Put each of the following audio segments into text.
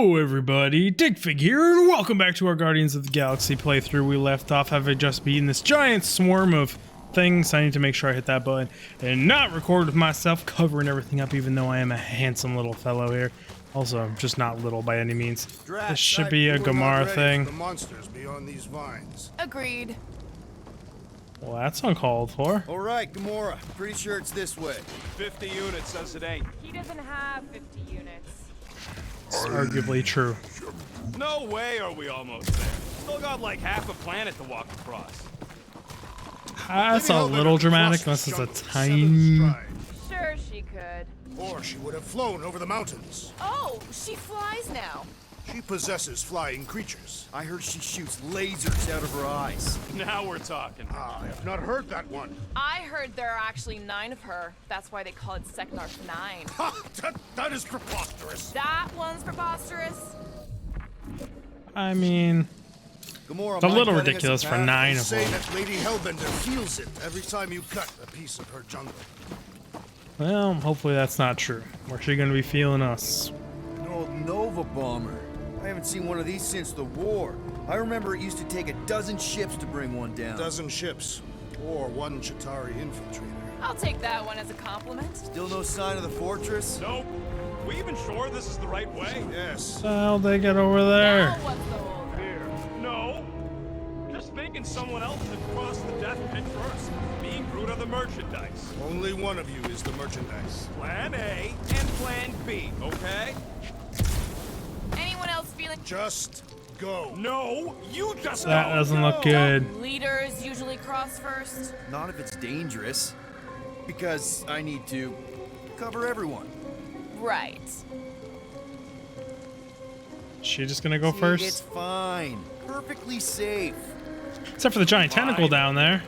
Hello everybody, Digfig here, and welcome back to our Guardians of the Galaxy playthrough. We left off having just beaten this giant swarm of things. I need to make sure I hit that button and not record with myself covering everything up, even though I am a handsome little fellow here. Also, I'm just not little by any means. This should be a Gamora thing. The monsters beyond these vines. Agreed. Well, that's uncalled for. All right, Gamora. Pretty sure it's this way. 50 units says it ain't. He doesn't have 50 units. It's arguably true. No way are we almost there. Still got like half a planet to walk across. That's a little dramatic, unless it's a tiny... Sure she could. Or she would have flown over the mountains. Oh, she flies now. She possesses flying creatures. I heard she shoots lasers out of her eyes. Now we're talking. I have not heard that one. I heard there are actually 9 of her. That's why they call it Seknarf 9. Ha! That is preposterous. That one's preposterous. I mean... Gamora, It's a my little planet has ridiculous for path. 9 They of say them. that Lady Hellbender feels it every time you cut a piece of her jungle. Well, hopefully that's not true. Or she gonna be feeling us. An old Nova bomber. I haven't seen one of these since the war. I remember it used to take a dozen ships to bring one down. A dozen ships, or one Chitauri infiltrator. I'll take that one as a compliment. Still no sign of the fortress? Nope. We even sure this is the right way? Yes. How'd they get over there? Now what's the hold? Here. No. Just thinking someone else had crossed the death pit first. Me and Groot are the merchandise. Only one of you is the merchandise. Plan A and Plan B, okay? Anyone else feeling? Just go. No, you just That go. doesn't look good. Leaders usually cross first. Not if it's dangerous. Because I need to cover everyone. Right. She just gonna go See, first? It's fine. Perfectly safe. Except for the giant tentacle down there.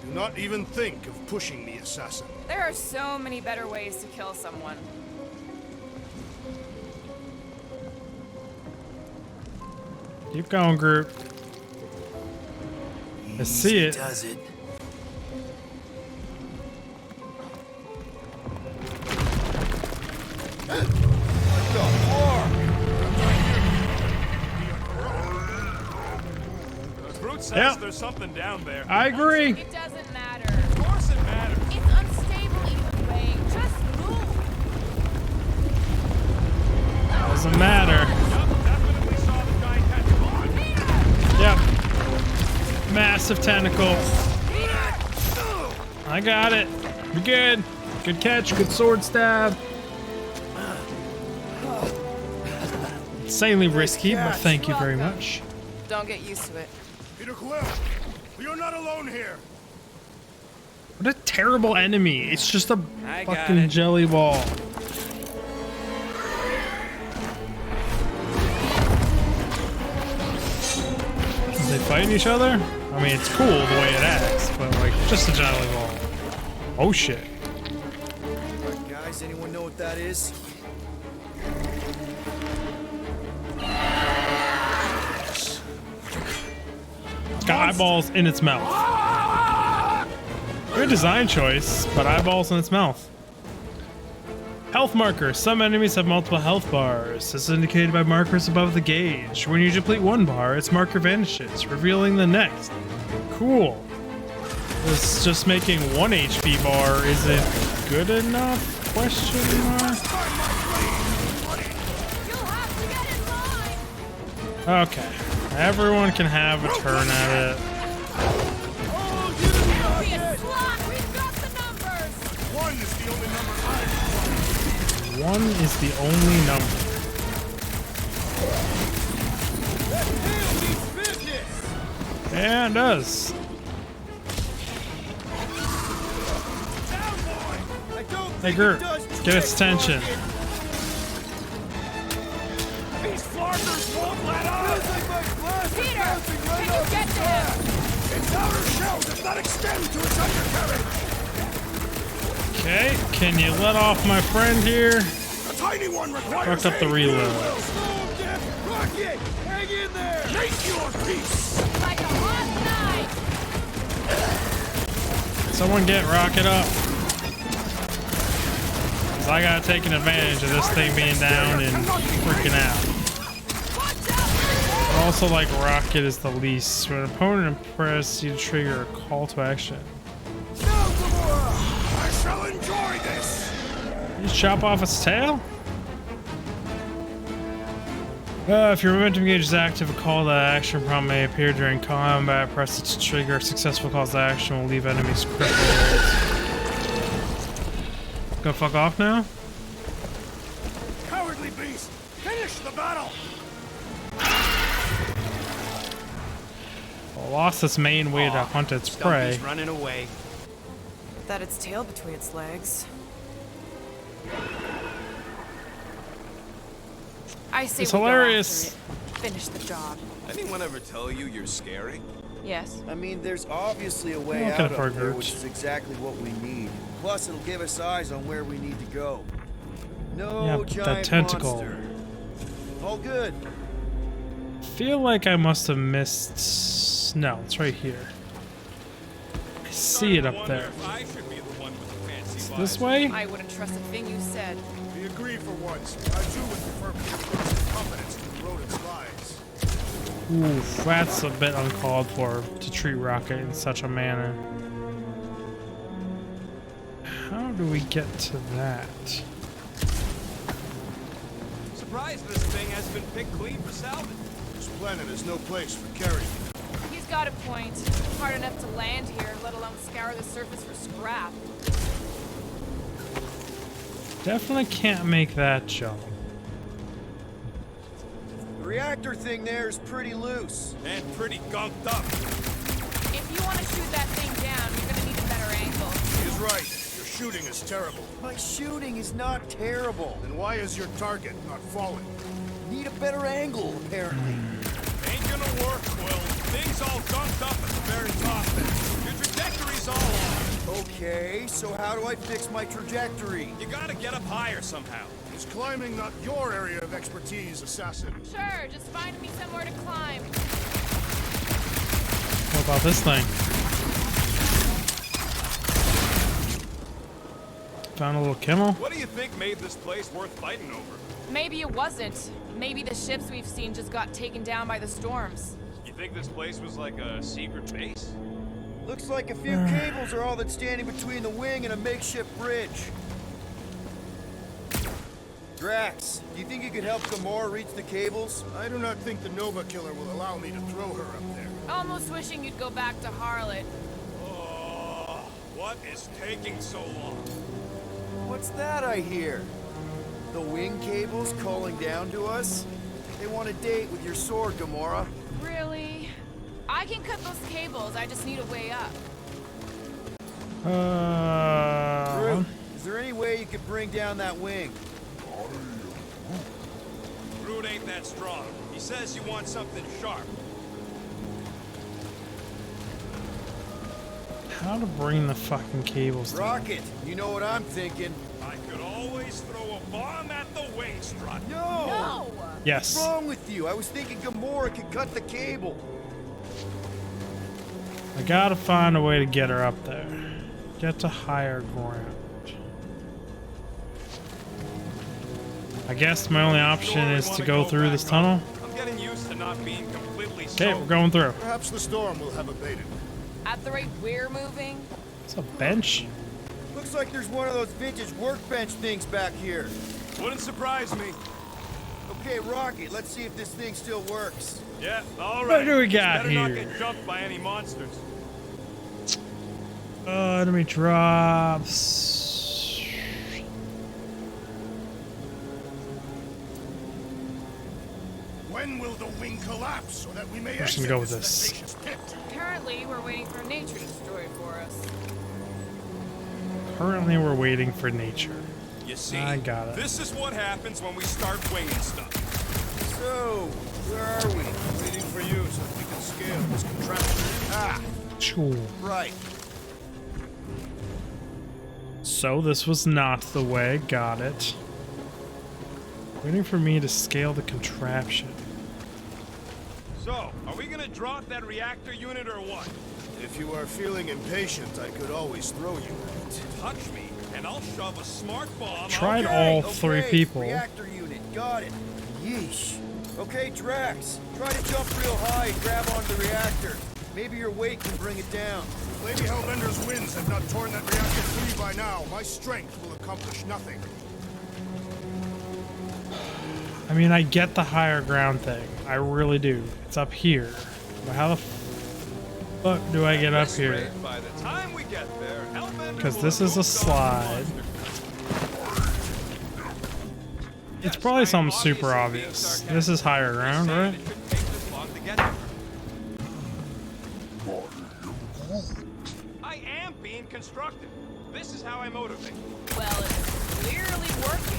Do not even think of pushing the assassin. There are so many better ways to kill someone. Keep going, Groot. I see it. Does it? Groot says Yep. there's something down there. I agree. It doesn't matter. Of course it matters. It's unstable either way. Just move. Doesn't matter. Yup, definitely saw the giant tentacle. Yep. Massive tentacle. I got it. You're good. Good catch. Good sword stab. Insanely risky, but thank you very much. Don't get used to it. Peter Quill, you're not alone here. What a terrible enemy. It's just a I got fucking it. jelly ball. Are they fighting each other? I mean, it's cool the way it acts, but like, just a jelly ball. Oh shit. Right, guys, anyone know what that is? It's got eyeballs in its mouth. Good design choice, but eyeballs in its mouth. Health marker. Some enemies have multiple health bars. This is indicated by markers above the gauge. When you deplete one bar, its marker vanishes, revealing the next. Cool. This just making 1 HP bar isn't good enough? Question mark? You'll have to get in line. Okay. Everyone can have a turn at it. Be a slot. We've got the numbers. One is the only number I 1 is the only number. Yeah, it does. Hey, Groot, get its attention. These flarkers won't let up. Peter, can you get to him? Its outer shell does not extend to its undercarriage. Okay, can you let off my friend here? The tiny one requires Fucked up the reload. Rocket, hang in there. Make your peace. Like a hot knife. Someone get Rocket up. 'Cause I gotta take an advantage of this thing being down and freaking out. Also, like, rocket is the least. When an opponent impressed, you trigger a call to action. Now, Gamora! I shall enjoy this! You chop off its tail? If your momentum gauge is active, a call to action prompt may appear during combat. Press it to trigger. Successful calls to action will leave enemies crippled. Go fuck off now? Cowardly beast! Finish the battle! Well, lost its main way to hunt its prey. Stumpy's running away. That its tail between its legs. I say It's we go hilarious. after it. Finish the job. Anyone ever tell you you're scary? Yes. I mean, there's obviously a way Looking out for up there, Groot. which is exactly what we need. Plus, it'll give us eyes on where we need to go. No Yeah, but that giant tentacle. monster. All good. Feel like I must have missed. No, it's right here. I see it up there. I should be the one with the fancy This way? I wouldn't trust a thing you said. We agree for once. I too would prefer Peter confidence to the rodent's lies. Oof, that's a bit uncalled for to treat Rocket in such a manner. How do we get to that? Surprised this thing has been picked clean for salvage. This planet is no place for carrying. He's got a point. Hard enough to land here, let alone scour the surface for scrap. Definitely can't make that jump. The reactor thing there is pretty loose. And pretty gunked up. If you want to shoot that thing down, you're gonna need a better angle. He is right. Your shooting is terrible. My shooting is not terrible. Then why is your target not falling? Need a better angle, apparently. Ain't gonna work, Quill. Thing's all gunked up at the very top there. Your trajectory's all off. Okay, so how do I fix my trajectory? You gotta get up higher somehow. Is climbing not your area of expertise, assassin? Sure, just find me somewhere to climb. What about this thing? Found a little Kimmel? What do you think made this place worth fighting over? Maybe it wasn't. Maybe the ships we've seen just got taken down by the storms. You think this place was like a secret base? Looks like a few cables are all that's standing between the wing and a makeshift bridge. Drax, do you think you could help Gamora reach the cables? I do not think the Nova Killer will allow me to throw her up there. Almost wishing you'd go back to Harlot. Oh, what is taking so long? What's that I hear? The wing cables calling down to us? They want a date with your sword, Gamora. Really? I can cut those cables, I just need a way up. Groot, is there any way you could bring down that wing? Groot ain't that strong. He says you want something sharp. How to bring the fucking cables down? Rocket, you know what I'm thinking. I could always throw a bomb at the wing strut. No! No! Yes. What's wrong with you? I was thinking Gamora could cut the cable. I gotta find a way to get her up there. Get to higher ground. I guess my only option is to go through this tunnel. I'm getting used to not being completely Okay, soaked. we're going through. Perhaps the storm will have abated. At the rate we're moving, It's a bench. Looks like there's one of those vintage workbench things back here. Wouldn't surprise me. Okay, Rocket, let's see if this thing still works. Yeah, all right. What do we got Better not here? get jumped by any monsters. Enemy drops. When will the wing collapse so that we may just exit gonna go with this this. vexatious pit? apparently we're waiting for nature to destroy it for us. Currently, we're waiting for nature. You see, I got it. This is what happens when we start winging stuff. So, where are we? Waiting for you so that we can scale this contraption. Ah, Choo. right. So this was not the way. Got it. Waiting for me to scale the contraption. So, are we gonna drop that reactor unit or what? If you are feeling impatient, I could always throw you at it. Touch me, and I'll shove a smart bomb. Tried out all your- three people. Reactor unit, got it. Yeesh. Okay, Drax, try to jump real high and grab onto the reactor. Maybe your weight can bring it down. If Lady Hellbender's winds have not torn that reactor free by now, my strength will accomplish nothing. I mean, I get the higher ground thing. I really do. It's up here. But how the fuck do I get up here? By the time we get there, Hellbender Because will this is a have slide. It's probably something super obvious. This is higher ground, right? It shouldn't take this long to get there. I am being constructive. This is how I motivate. Well, it's clearly working.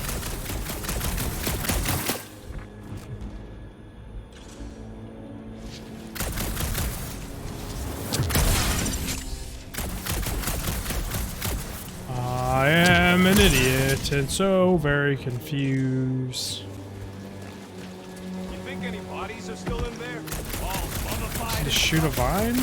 I am an idiot and so very confused. You think any bodies are still in there? All mummified. To shoot a vine?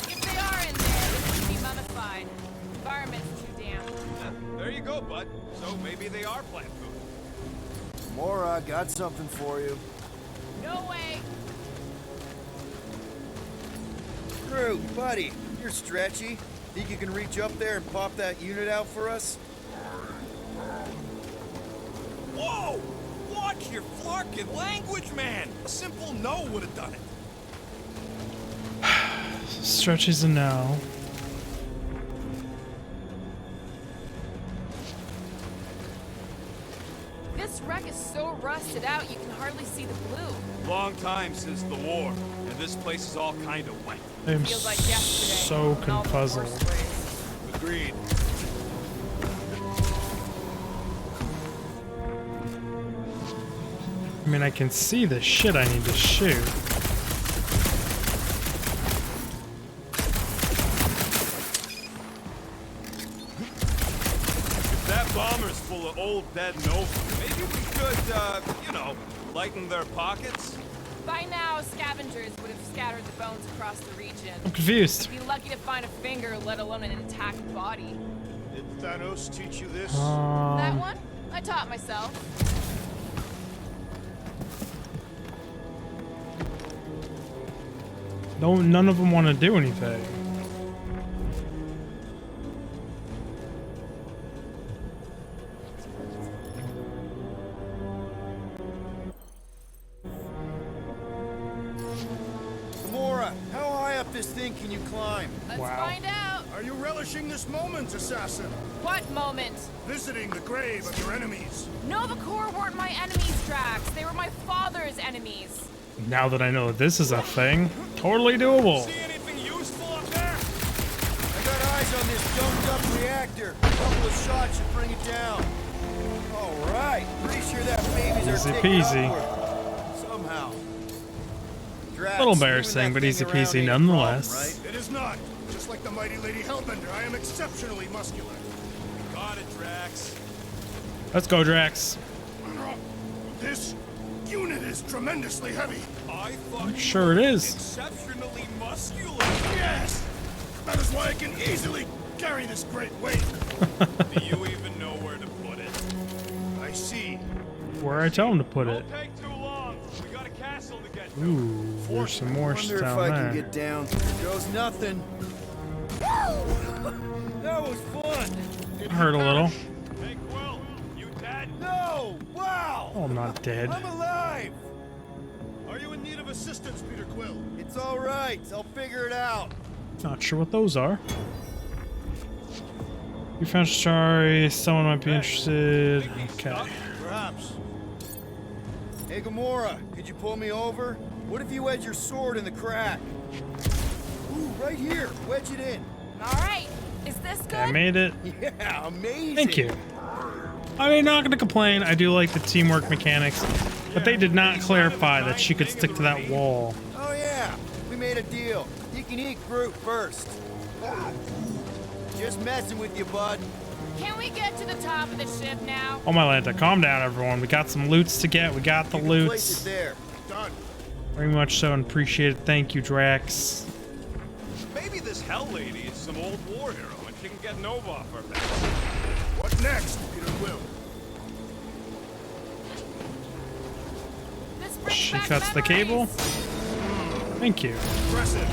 If they are in there, they should be mummified. Environment's too damp. There you go, bud. So maybe they are plant food. Mora, got something for you. No way. Groot, buddy, you're stretchy. Think you can reach up there and pop that unit out for us? Whoa! Watch your flarkin' language, man! A simple no would have done it. Stretches a no. This wreck is so rusted out you can hardly see the blue. Long time since the war, and this place is all kind of wet. I am Feels like yesterday. so in all the worst confuzzled. ways. Agreed. I mean, I can see the shit I need to shoot. If that bomber's full of old dead Nova, maybe we could, you know, lighten their pockets? By now, scavengers would have scattered the bones across the region. I'm confused. Be lucky to find a finger, let alone an intact body. Did Thanos teach you this? That one? I taught myself. None of them want to do anything. Gamora, how high up this thing can you climb? Let's Wow. find out. Are you relishing this moment, assassin? What moment? Visiting the grave of your enemies. Nova Corps weren't my enemies, Drax. They were my father's enemies. Now that I know that this is a thing, totally doable. See anything useful up there? I got eyes on this dumped up reactor. A couple of shots should bring it down. All right, pretty sure that baby's Easy are ticking peasy. upward. Somehow. Drax, Little moving embarrassing, that but thing easy around peasy ain't a nonetheless. problem, right? It is not. Just like the mighty Lady Hellbender, I am exceptionally muscular. Got it, Drax. Let's go, Drax. This unit is tremendously heavy. I thought Sure it is. exceptionally muscular. Yes! That is why I can easily carry this great weight. Do you even know where to put it? I see. Where I tell him to put it. Don't take too long. We got a castle to get to. Ooh, there's some more Wonder if down I there. can get down. There goes nothing. That was fun. Hurt a little. Hey, Quill, you dead? No! Wow! Oh, I'm not dead. I'm alive! Are you in need of assistance, Peter Quill? It's all right. I'll figure it out. Not sure what those are. You found Shari. Someone might be interested. Okay. Perhaps. Hey, Gamora, could you pull me over? What if you wedge your sword in the crack? Ooh, right here. Wedge it in. All right. Is this good? I made it. Yeah, amazing. Thank you. I mean, not gonna complain. I do like the teamwork mechanics, but they did not clarify that she could stick to that wall. Oh, yeah. We made a deal. You can eat Groot first. Just messing with you, bud. Can we get to the top of the ship now? Oh my Lanta, calm down, everyone. We got some loots to get. We got the You can place loots. it there. Done. Very much so, and appreciate it. Thank you, Drax. Maybe this Hell Lady is some old war hero and she can get Nova off her back. What next, Peter Quill? She back cuts the cable. memories. Thank you. Impressive.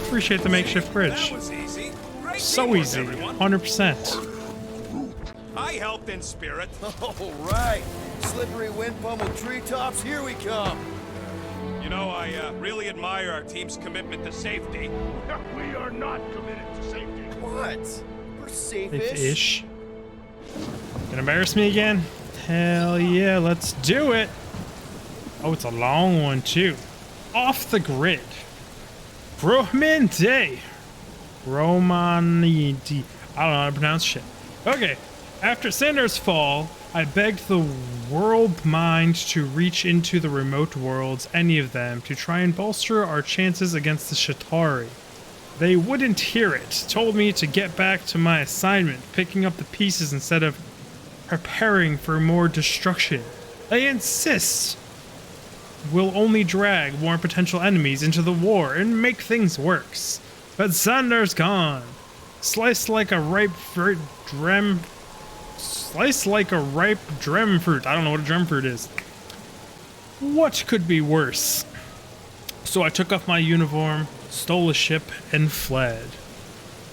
Appreciate the makeshift bridge. That was easy. Great So teamwork, easy. everyone. 100%. I helped in spirit. All right. Slippery wind pummeled treetops, here we come. You know, I really admire our team's commitment to safety. We are not committed to safety. What? We're safe-ish. Safe-ish. Gonna embarrass me again? Hell yeah, let's do it. Oh, it's a long one too. Off the grid. Promente. Romanidi. I don't know how to pronounce shit. Okay. After Sander's fall, I begged the world mind to reach into the remote worlds, any of them, to try and bolster our chances against the Shatari. They wouldn't hear it, told me to get back to my assignment, picking up the pieces instead of preparing for more destruction. They insist we'll only drag more potential enemies into the war and make things worse. But Sander's gone. Sliced like a ripe fruit Sliced like a ripe drem fruit. I don't know what a drem fruit is. What could be worse? So I took off my uniform, stole a ship, and fled.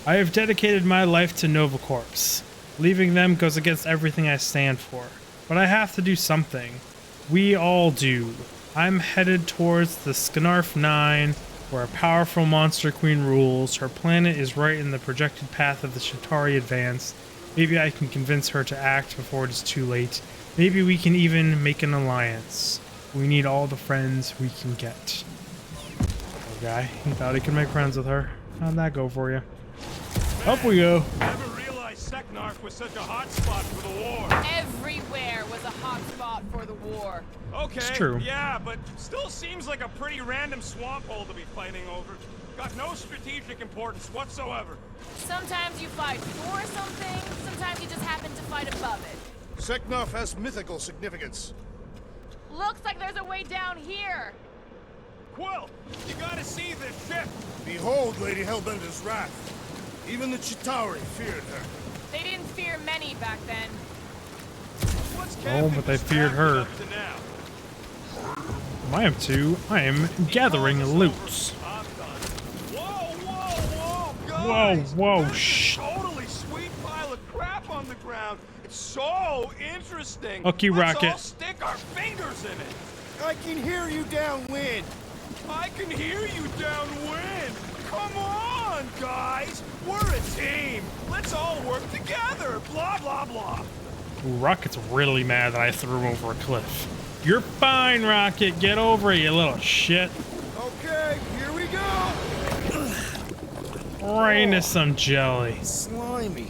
I have dedicated my life to Nova Corps. Leaving them goes against everything I stand for. But I have to do something. We all do. I'm headed towards the Scarnarf 9, where a powerful monster queen rules. Her planet is right in the projected path of the Shatari advance. Maybe I can convince her to act before it is too late. Maybe we can even make an alliance. We need all the friends we can get. Poor guy, he thought he could make friends with her. How'd that go for you? Up we go. Never realized Seknarf was such a hot spot for the war. Everywhere was a hot spot for the war. Okay, It's true. yeah, but still seems like a pretty random swamp hole to be fighting over. Got no strategic importance whatsoever. Sometimes you fight for something, sometimes you just happen to fight above it. Seknarf has mythical significance. Looks like there's a way down here. Quill, you gotta see this ship. Behold Lady Hellbender's wrath. Even the Chitauri feared her. They didn't fear many back then. What's Oh, but they feared her. Up to now? I am too. I am gathering loot. I'm done. Whoa, guys! Whoa, There's a shh. totally sweet pile of crap on the ground. It's so interesting. Okay, Let's Rocket. all stick our fingers in it. I can hear you downwind. I can hear you downwind. Come on, guys. We're a team. Let's all work together. Blah, blah, blah. Ooh, Rocket's really mad that I threw him over a cliff. You're fine, Rocket. Get over it, you little shit. Okay, here we go. Right into some jelly. Slimy.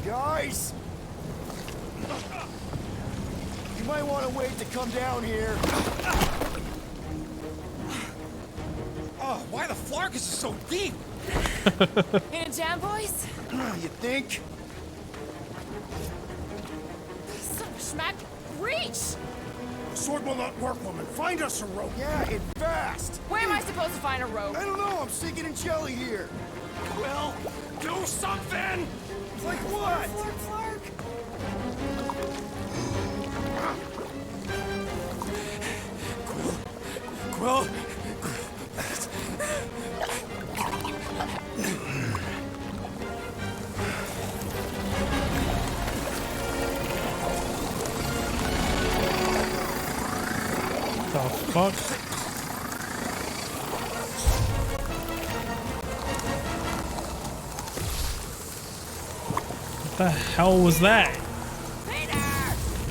Guys. You might want to wait to come down here. Oh, why the Flarkus is so deep? In a jam, boys? You think? Son of a schmack, reach! Sword will not work, woman. Find us a rope. Yeah, and fast. Where am I supposed to find a rope? I don't know. I'm sinking in jelly here. Well, do something. Like what? Quill. The fuck? What the hell was that?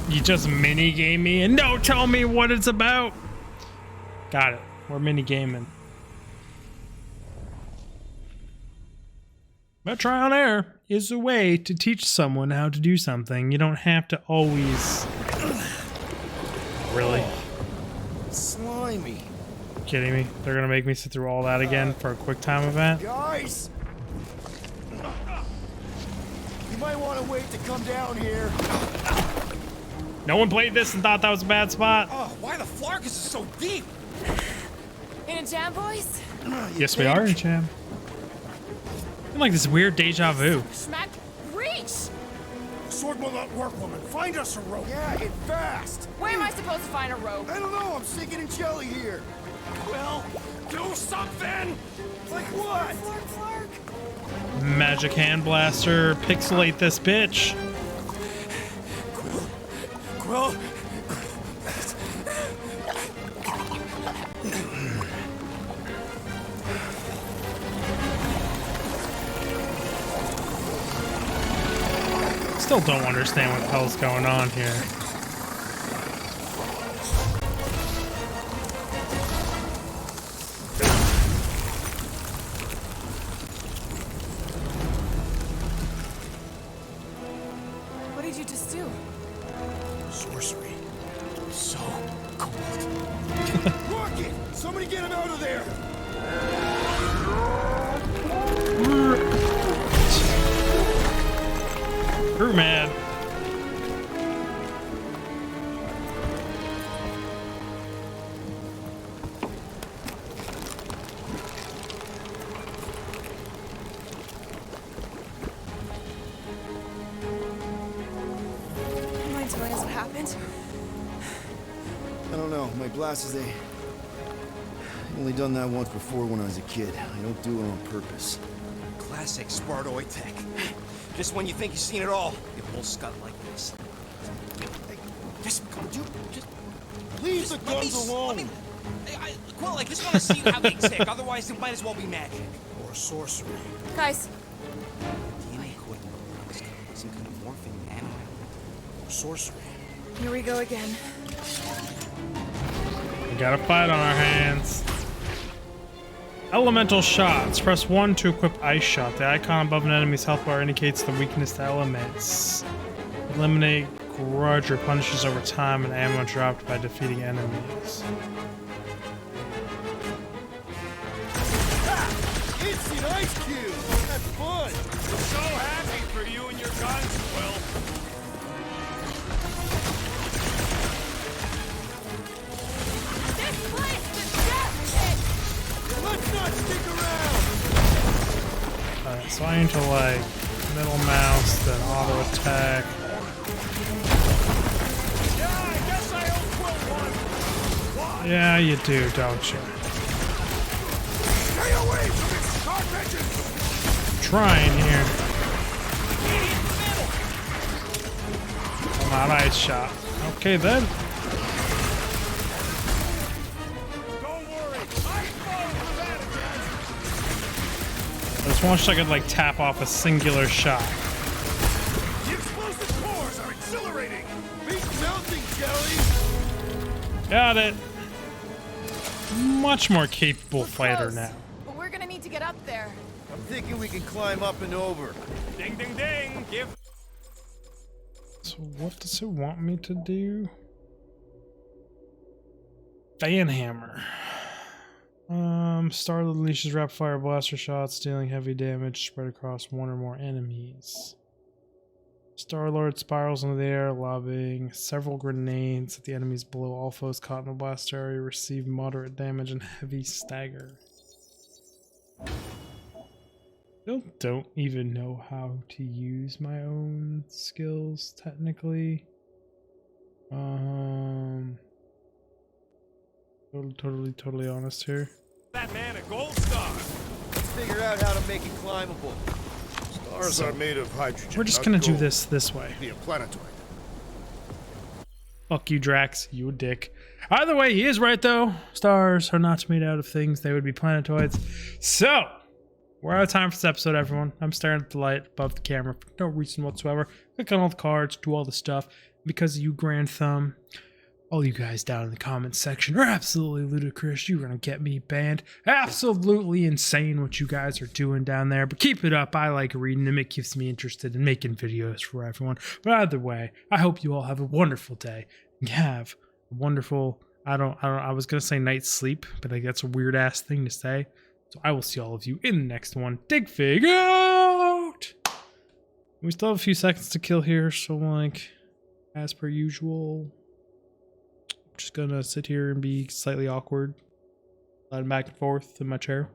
You just mini-game me and don't tell me what it's about. Got it. We're mini-gaming. But trial and error is a way to teach someone how to do something. You don't have to always... Really? Slimy. Kidding me? They're gonna make me sit through all that again for a quick time event? Guys. You might want to wait to come down here. No one played this and thought that was a bad spot? Oh, why the Flarkus is so deep? In a jam, boys? Yes, we are in Cham. I feel like this weird deja vu. Schmack, reach! sword will not work, woman. Find us a rope. Yeah, and fast. Where am I supposed to find a rope? I don't know, I'm sinking in jelly here. Well, do something! Like what? Magic hand blaster, pixelate this bitch. Quill, Still don't understand what the hell's going on here. What did you just do? Sorcery. So cold. Rocket! Somebody get him out of there! Crew mad. You mind telling us what happened? I don't know, my glasses, I've only done that once before when I was a kid. I don't do it on purpose. classic Spartoid tech. Just when you think you've seen it all, it will scud like this. Just, just Leave the let me, guns alone! Quill, I just want to see how they tick. Otherwise, it might as well be magic. Or sorcery. Guys, DNA code. Some kind of morphing animal. Or sorcery. here we go again. We got a fight on our hands. Elemental shots. Press 1 to equip Ice Shot. The icon above an enemy's health bar indicates the weakness to elements. Eliminate grudge replenishes over time and ammo dropped by defeating enemies. Instant ice cube! That's fun! So happy for you and your guns, Quill. This place is death Let's not stick around! Alright, so I need to like middle mouse, then auto attack. Yeah, I guess I owe Quill one. Yeah, you do, don't you? Stay away from its sharp edges! Trying here. Not Ice Shot. Okay then. Don't worry, I fall for that again. I just wish I could like tap off a singular shot. The explosive cores are exhilarating! Beat melting jelly! Got it. Much more capable We're fighter close, now. But we're gonna need to get up there. I'm thinking we can climb up and over. Ding, ding, ding. Give. So what does it want me to do? Fan Hammer. Star unleashes rapid fire blaster shots, dealing heavy damage spread across one or more enemies. Star-Lord spirals into the air, lobbing several grenades at the enemies below. All foes caught in a blast area receive moderate damage and heavy stagger. Don't even know how to use my own skills technically. Totally honest here. That man a gold star. Let's figure out how to make it climbable. Stars are made of hydrogen. We're just not gonna do gold. this way. Be a planetoid. Fuck you, Drax. You a dick. Either way, he is right though. Stars are not made out of things. They would be planetoids. So, we're out of time for this episode, everyone. I'm staring at the light above the camera for no reason whatsoever. Click on all the cards, do all the stuff. Because of you, Grand Thumb, all you guys down in the comments section are absolutely ludicrous. You're gonna get me banned. Absolutely insane what you guys are doing down there. But keep it up. I like reading them. It keeps me interested in making videos for everyone. But either way, I hope you all have a wonderful day. And have a wonderful, I was gonna say night's sleep, but like that's a weird ass thing to say. So I will see all of you in the next one. Dig Fig out! We still have a few seconds to kill here, so like, as per usual, I'm just gonna sit here and be slightly awkward, sliding back and forth in my chair.